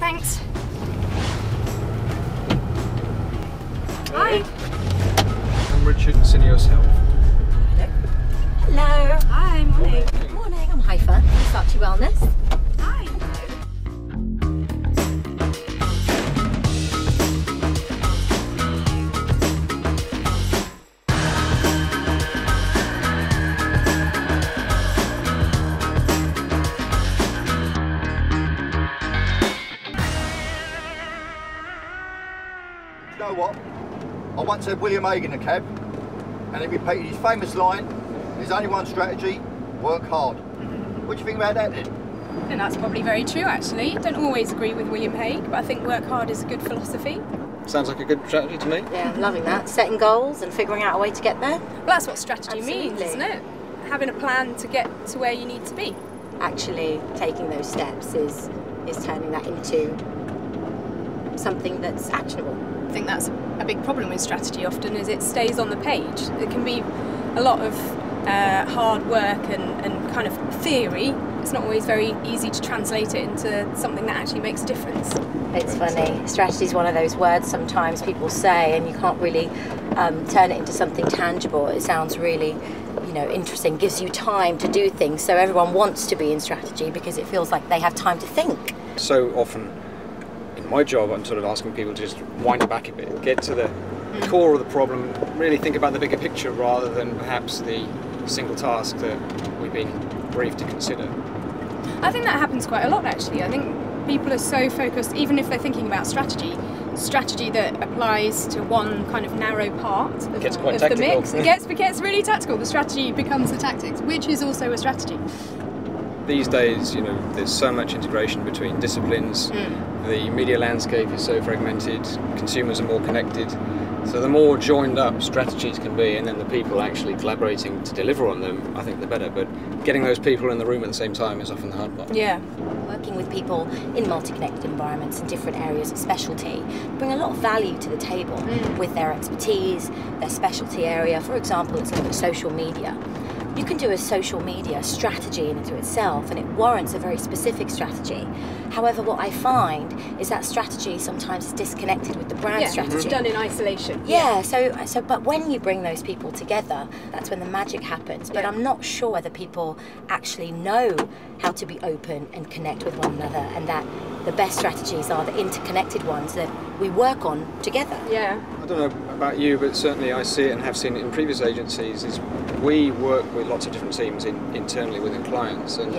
Thanks. Hi. I'm Richard, Senior's Health. Hello. Hi, morning. Good morning, I'm Haifa, Consultancy Wellness. Hi. You know what? I once had William Hague in a cab, and he repeated his famous line, there's only one strategy, work hard. What do you think about that then? And that's probably very true, actually. Don't always agree with William Hague, but I think work hard is a good philosophy. Sounds like a good strategy to me. Yeah, I'm loving that. Setting goals and figuring out a way to get there. Well, that's what strategy means, Absolutely. isn't it? Having a plan to get to where you need to be. Actually, taking those steps is turning that into something that's actionable. I think that's a big problem with strategy often, is it stays on the page. It can be a lot of hard work and kind of theory. It's not always very easy to translate it into something that actually makes a difference. It's funny. Strategy is one of those words sometimes people say, and you can't really turn it into something tangible. It sounds really, interesting. Gives you time to do things. So everyone wants to be in strategy because it feels like they have time to think. So often in my job, I'm sort of asking people to just wind it back a bit, get to the core of the problem, really think about the bigger picture rather than perhaps the single task that we've been briefed to consider. I think that happens quite a lot, actually. I think people are so focused, even if they're thinking about strategy that applies to one kind of narrow part of the mix. It gets really tactical. The strategy becomes the tactics, which is also a strategy. These days, there's so much integration between disciplines. The media landscape is so fragmented, consumers are more connected. So the more joined up strategies can be, and then the people actually collaborating to deliver on them, I think the better. But getting those people in the room at the same time is often the hard part. Yeah. Working with people in multi-connected environments in different areas of specialty bring a lot of value to the table with their expertise, their specialty area. For example, let's look at social media. You can do a social media strategy into itself, and it warrants a very specific strategy. However, what I find is that strategy sometimes is disconnected with the brand strategy. It's done in isolation. Yeah, but when you bring those people together, that's when the magic happens. But I'm not sure whether people actually know how to be open and connect with one another, and that the best strategies are the interconnected ones that we work on together. Yeah. I don't know about you, but certainly I see it and have seen it in previous agencies, is we work with lots of different teams internally within clients, and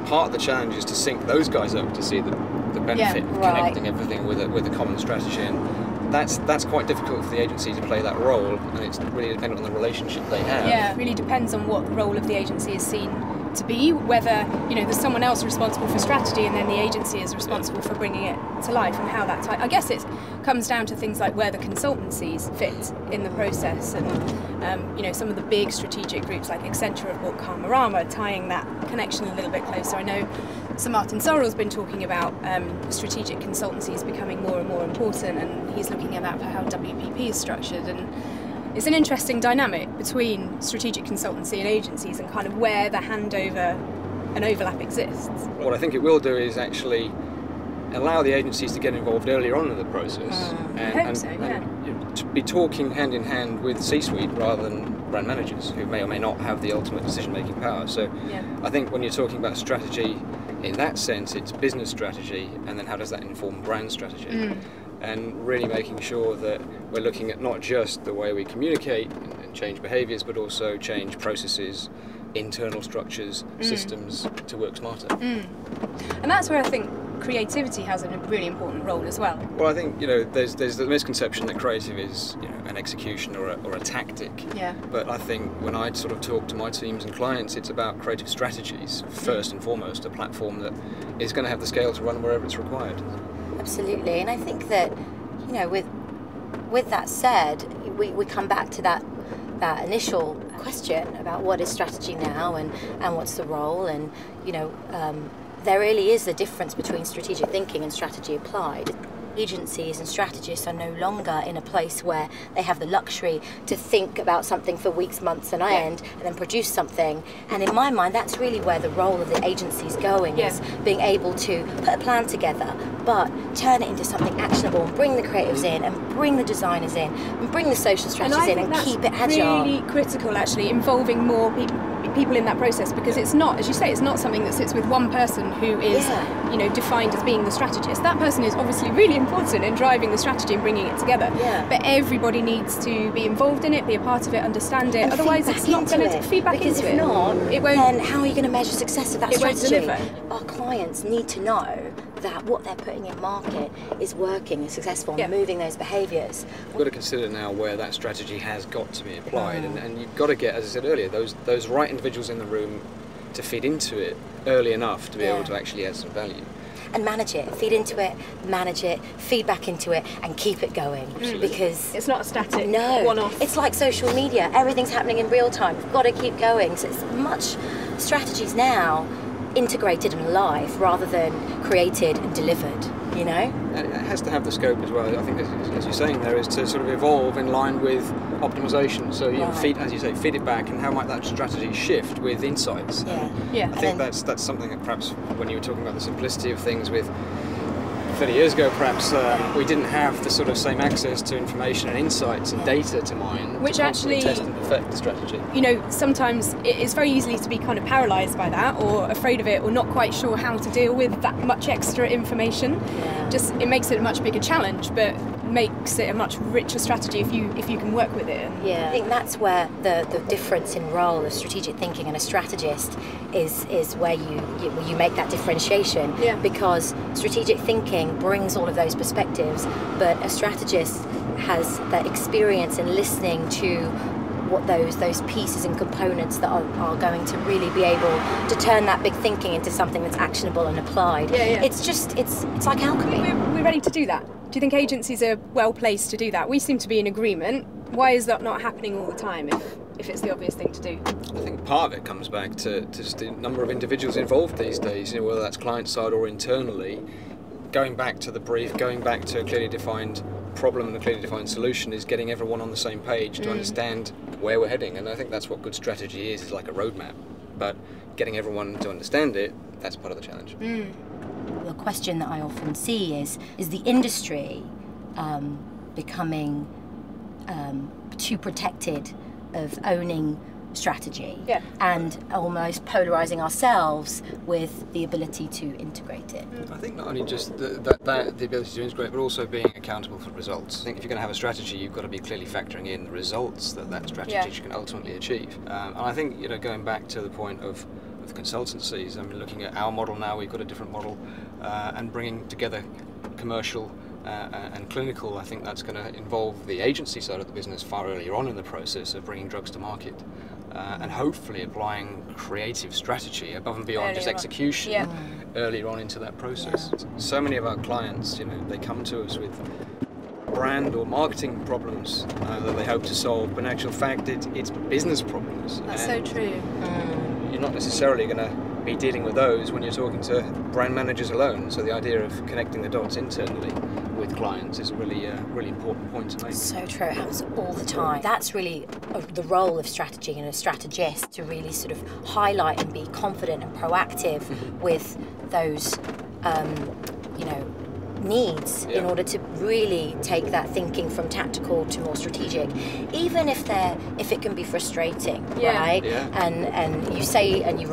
part of the challenge is to sync those guys up to see the benefit connecting everything with a common strategy, and that's quite difficult for the agency to play that role, and it's really dependent on the relationship they have. Yeah, it really depends on what the role of the agency is seen to be, whether there's someone else responsible for strategy and then the agency is responsible for bringing it to life, and how that I guess it comes down to things like where the consultancies fit in the process, and some of the big strategic groups like Accenture have bought Karmarama, tying that connection a little bit closer. I know Sir Martin Sorrell's been talking about strategic consultancies becoming more and more important, and he's looking at that for how WPP is structured, and it's an interesting dynamic between strategic consultancy and agencies, and kind of where the handover and overlap exists. What I think it will do is actually allow the agencies to get involved earlier on in the process, and to be talking hand in hand with C-suite rather than brand managers who may or may not have the ultimate decision-making power. So I think when you're talking about strategy in that sense, it's business strategy, and then how does that inform brand strategy? And really making sure that we're looking at not just the way we communicate and change behaviours, but also change processes, internal structures, systems to work smarter. And that's where I think creativity has a really important role as well. Well, I think there's the misconception that creative is an execution or a tactic. Yeah. But I think when I sort of talk to my teams and clients, it's about creative strategies first and foremost, a platform that is going to have the scale to run wherever it's required. Absolutely, and I think that with that said, we come back to that initial question about what is strategy now and what's the role, and there really is a difference between strategic thinking and strategy applied. agencies and strategists are no longer in a place where they have the luxury to think about something for weeks, months on end and then produce something. And in my mind, that's really where the role of the agency is going, is being able to put a plan together, but turn it into something actionable and bring the creatives in and bring the designers in and bring the social strategists in and keep it agile. Really critical, actually, involving more people in that process, because it's not, as you say, it's not something that sits with one person who is defined as being the strategist. That person is obviously really important in driving the strategy and bringing it together, but everybody needs to be involved in it, be a part of it, understand it, and otherwise it's not going to feed back into it. Because if not, then how are you going to measure success of that strategy? Won't deliver. Our clients need to know that what they're putting in market is working, is successful, and moving those behaviours. You've got to consider now where that strategy has got to be applied, and you've got to get, as I said earlier, those right individuals in the room to feed into it early enough to be able to actually add some value. And manage it, feed into it, manage it, feed back into it, and keep it going. Because it's not a static one-off. It's like social media. Everything's happening in real time. We've got to keep going. So it's much strategies now integrated and live rather than created and delivered, you know? And it has to have the scope as well. I think, as you're saying there, is to sort of evolve in line with optimization. So you feed, as you say, feed it back, and how might that strategy shift with insights? I think that's something that perhaps when you were talking about the simplicity of things with 30 years ago, perhaps we didn't have the sort of same access to information and insights and data to mine, which to actually test and perfect the strategy. You know, sometimes it's very easy to be kind of paralysed by that, or afraid of it, or not quite sure how to deal with that much extra information. Just it makes it a much bigger challenge, but makes it a much richer strategy if you can work with it. I think that's where the difference in role of strategic thinking and a strategist is where you make that differentiation, because strategic thinking brings all of those perspectives, but a strategist has that experience in listening to what those pieces and components that are going to really be able to turn that big thinking into something that's actionable and applied. It's like alchemy. We're ready to do that. Do you think agencies are well placed to do that? We seem to be in agreement. Why is that not happening all the time if it's the obvious thing to do? I think part of it comes back to just the number of individuals involved these days, whether that's client side or internally. Going back to the brief, going back to a clearly defined problem and a clearly defined solution, is getting everyone on the same page to understand where we're heading. And I think that's what good strategy is like a roadmap. But getting everyone to understand it, that's part of the challenge. The question that I often see is the industry becoming too protected of owning strategy and almost polarising ourselves with the ability to integrate it? I think not only just the ability to integrate, but also being accountable for results. I think if you're going to have a strategy, you've got to be clearly factoring in the results that strategy can ultimately achieve. And I think, going back to the point of consultancies, I mean, looking at our model now, we've got a different model, and bringing together commercial and clinical. I think that's going to involve the agency side of the business far earlier on in the process of bringing drugs to market, and hopefully applying creative strategy above and beyond just execution earlier on into that process. So many of our clients, they come to us with brand or marketing problems that they hope to solve, but in actual fact it's business problems. That's so true. You're not necessarily going to be dealing with those when you're talking to brand managers alone. So the idea of connecting the dots internally with clients is a really important point to make. So true. It happens all the time. That's really the role of strategy and a strategist, to really sort of highlight and be confident and proactive with those needs in order to really take that thinking from tactical to more strategic, even if it can be frustrating, right? And you say and you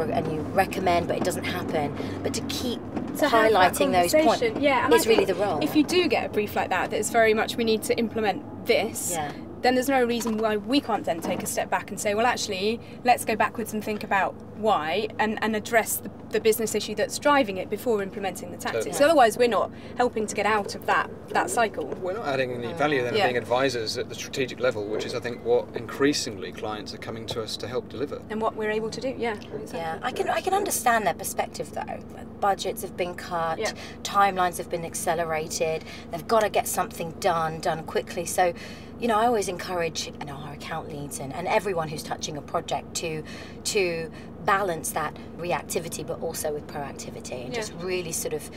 recommend, but it doesn't happen. But to keep highlighting those points is really the role. If you do get a brief like that it's very much we need to implement this, then there's no reason why we can't then take a step back and say, well, actually, let's go backwards and think about why and address the business issue that's driving it before implementing the tactics. Otherwise, we're not helping to get out of that cycle. We're not adding any value then of being advisors at the strategic level, which is, I think, what increasingly clients are coming to us to help deliver. And what we're able to do, exactly. I can understand their perspective, though. Budgets have been cut, timelines have been accelerated, they've got to get something done quickly. So, I always encourage our account leads and everyone who's touching a project to balance that reactivity but also with proactivity, and just really sort of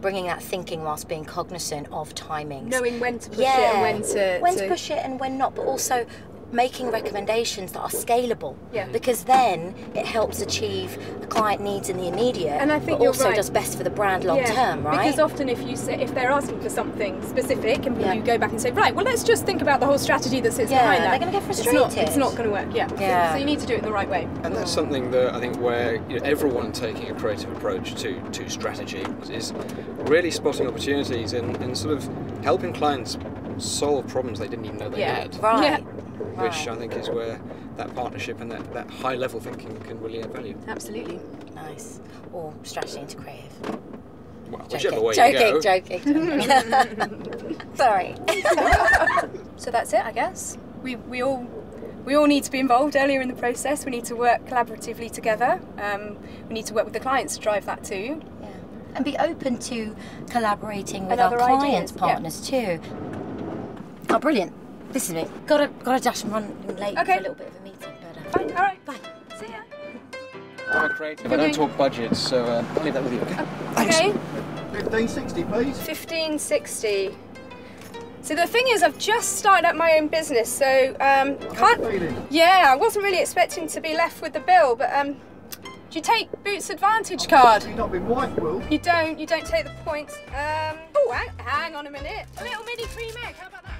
bringing that thinking whilst being cognizant of timings. Knowing when to push it and when to push it and when not, but also making recommendations that are scalable, Yeah. because then it helps achieve the client needs in the immediate, And I think but you're also right. does best for the brand long term, right? Because often if they're asking for something specific and you go back and say, right, well, let's just think about the whole strategy that sits behind that. they're going to get frustrated. It's not going to work. Yeah. So you need to do it in the right way. And that's something that I think where everyone taking a creative approach to strategy is really spotting opportunities and sort of helping clients solve problems they didn't even know they had. Right. Yeah. Which I think is where that partnership and that high level thinking can really add value. Absolutely. Nice. Or strategy into creative. Well, whichever way you go. Joking. Sorry. So that's it, I guess. We all need to be involved earlier in the process. We need to work collaboratively together. We need to work with the clients to drive that too. Yeah. And be open to collaborating with And our other clients, ideas, partners too. Oh, brilliant. This is me. Gotta dash and run late for a little bit of a meeting. But, Fine, all right. Bye. See ya. I'm a creative. I don't talk budgets, so I'll leave that with you. Okay. Okay. 1560, please. 1560. So the thing is, I've just started up my own business, so can't. Yeah, I wasn't really expecting to be left with the bill, but do you take Boots Advantage card? You've not been wife, Will. You don't take the points. Oh, hang on a minute. A little mini cream egg. How about that?